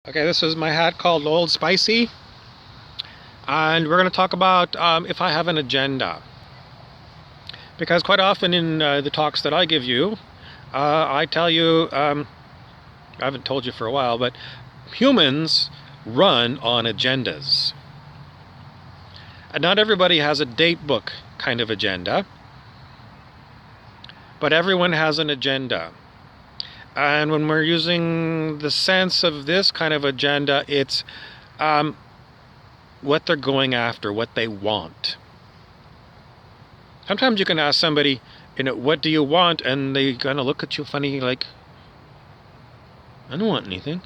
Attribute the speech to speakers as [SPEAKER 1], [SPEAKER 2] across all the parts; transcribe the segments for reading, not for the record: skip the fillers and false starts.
[SPEAKER 1] Okay, this is my hat called Old Spicy, and we're going to talk about if I have an agenda. Because quite often in the talks that I give you, I tell you, I haven't told you for a while, but humans run on agendas. And not everybody has a date book kind of agenda, but everyone has an agenda. And when we're using the sense of this kind of agenda, it's what they're going after, what they want. Sometimes you can ask somebody, what do you want? And they kind of look at you funny, like, I don't want anything.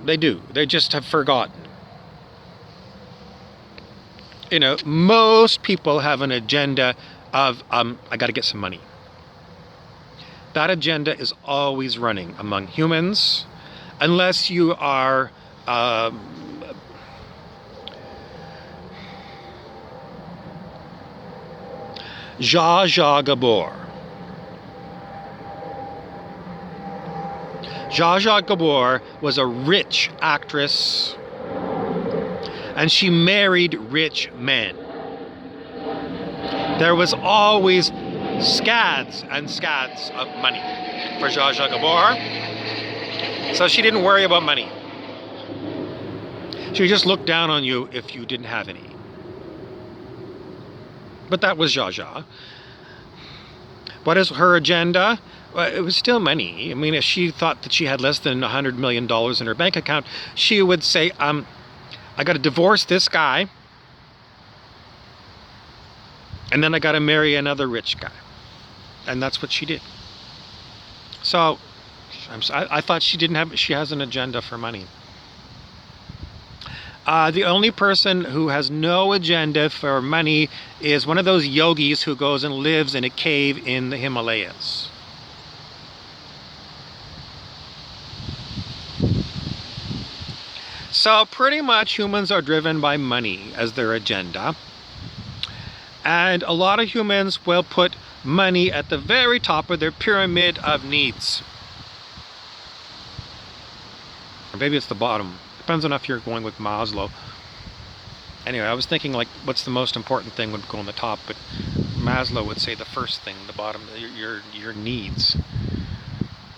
[SPEAKER 1] They do. They just have forgotten. Most people have an agenda of, I got to get some money. That agenda is always running among humans, unless you are Zsa Zsa Gabor. Zsa Zsa Gabor was a rich actress, and she married rich men. There was always scads and scads of money for Zsa Zsa Gabor, so she didn't worry about money. She just looked down on you if you didn't have any. But that was Zsa Zsa. What is her agenda? Well, it was still money. I mean, if she thought that she had less than $100 million in her bank account, she would say, I got to divorce this guy, and then I got to marry another rich guy. And that's what she did. So I thought she has an agenda for money. The only person who has no agenda for money is one of those yogis who goes and lives in a cave in the Himalayas. So pretty much humans are driven by money as their agenda. And a lot of humans will put money at the very top of their pyramid of needs. Or maybe it's the bottom. Depends on if you're going with Maslow. Anyway, I was thinking, like, what's the most important thing would go on the top, but Maslow would say the first thing, the bottom, your needs.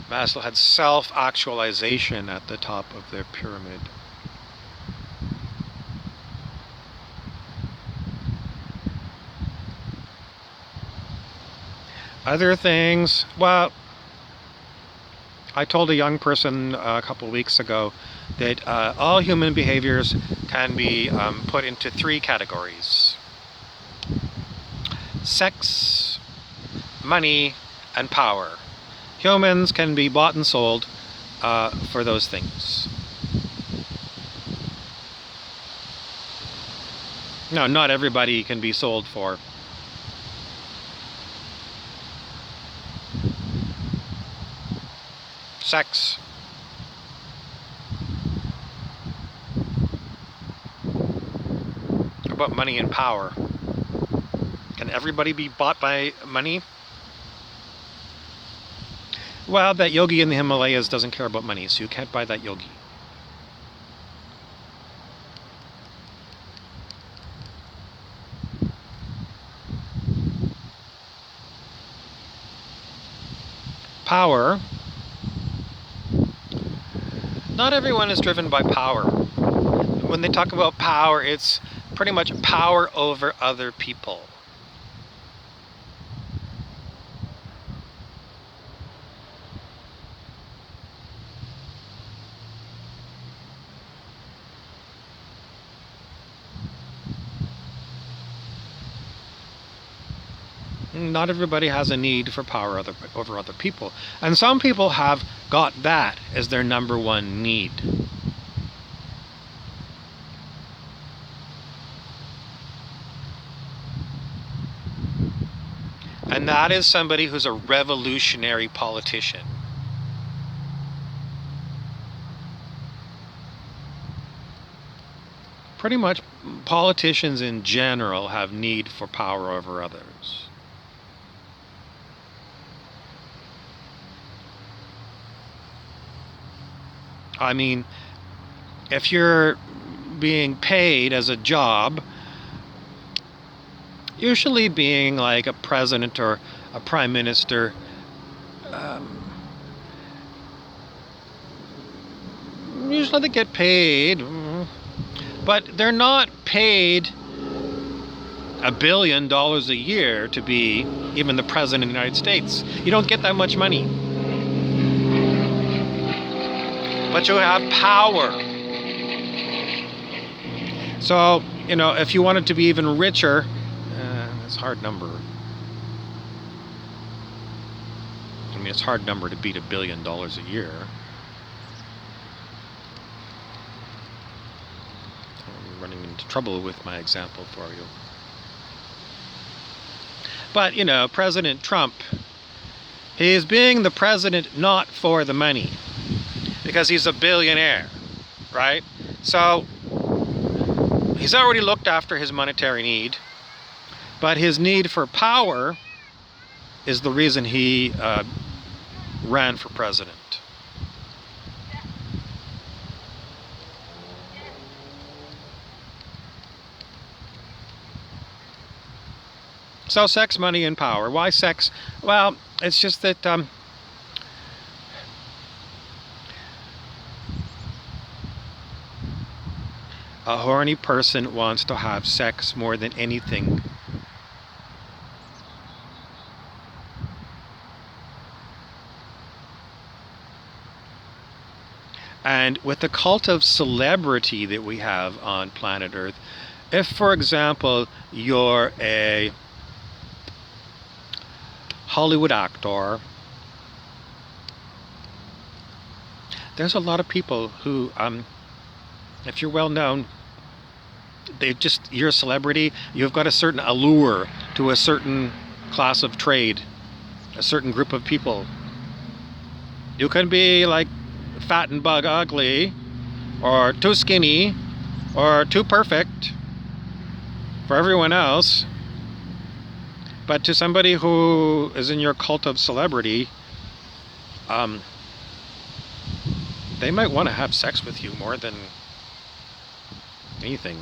[SPEAKER 1] Maslow had self-actualization at the top of their pyramid. Other things, well, I told a young person a couple of weeks ago that all human behaviors can be put into three categories: sex, money, and power. Humans can be bought and sold for those things. No, not everybody can be sold for. Sex. What about money and power? Can everybody be bought by money? Well, that yogi in the Himalayas doesn't care about money, so you can't buy that yogi. Power. Not everyone is driven by power. When they talk about power, it's pretty much power over other people. Not everybody has a need for power over other people. And some people have got that as their number one need. And that is somebody who's a revolutionary politician. Pretty much politicians in general have need for power over others. I mean, if you're being paid as a job, usually being like a president or a prime minister, usually they get paid, but they're not paid $1 billion a year to be even the president of the United States. You don't get that much money. But you have power. So, if you wanted to be even richer, it's a hard number. I mean, it's a hard number to beat $1 billion a year. I'm running into trouble with my example for you. But, President Trump, he is being the president not for the money, because he's a billionaire, right? So he's already looked after his monetary need, but his need for power is the reason he ran for president. So sex, money, and power. Why sex? Well, it's just that a horny person wants to have sex more than anything. And with the cult of celebrity that we have on planet Earth, if, for example, you're a Hollywood actor, there's a lot of people who, if you're well known, you're a celebrity, you've got a certain allure to a certain class of trade, a certain group of people. You can be like fat and bug ugly, or too skinny, or too perfect for everyone else. But to somebody who is in your cult of celebrity, they might want to have sex with you more than anything.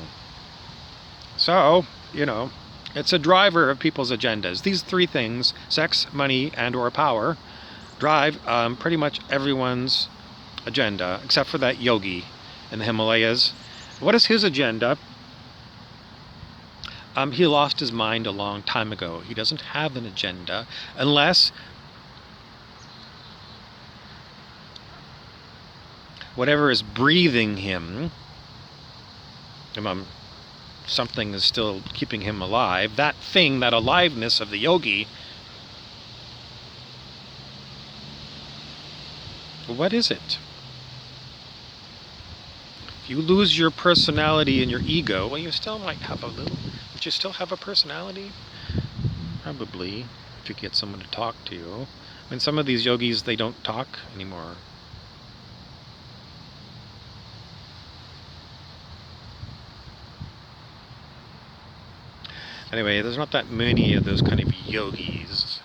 [SPEAKER 1] So, it's a driver of people's agendas. These three things, sex, money, and or power, drive pretty much everyone's agenda, except for that yogi in the Himalayas. What is his agenda? He lost his mind a long time ago. He doesn't have an agenda unless whatever is breathing him, something is still keeping him alive. That thing, that aliveness of the yogi, what is it? If you lose your personality and your ego, well, you still might have a little. Would you still have a personality? Probably, if you get someone to talk to you. I mean, some of these yogis, they don't talk anymore. Anyway, there's not that many of those kind of yogis.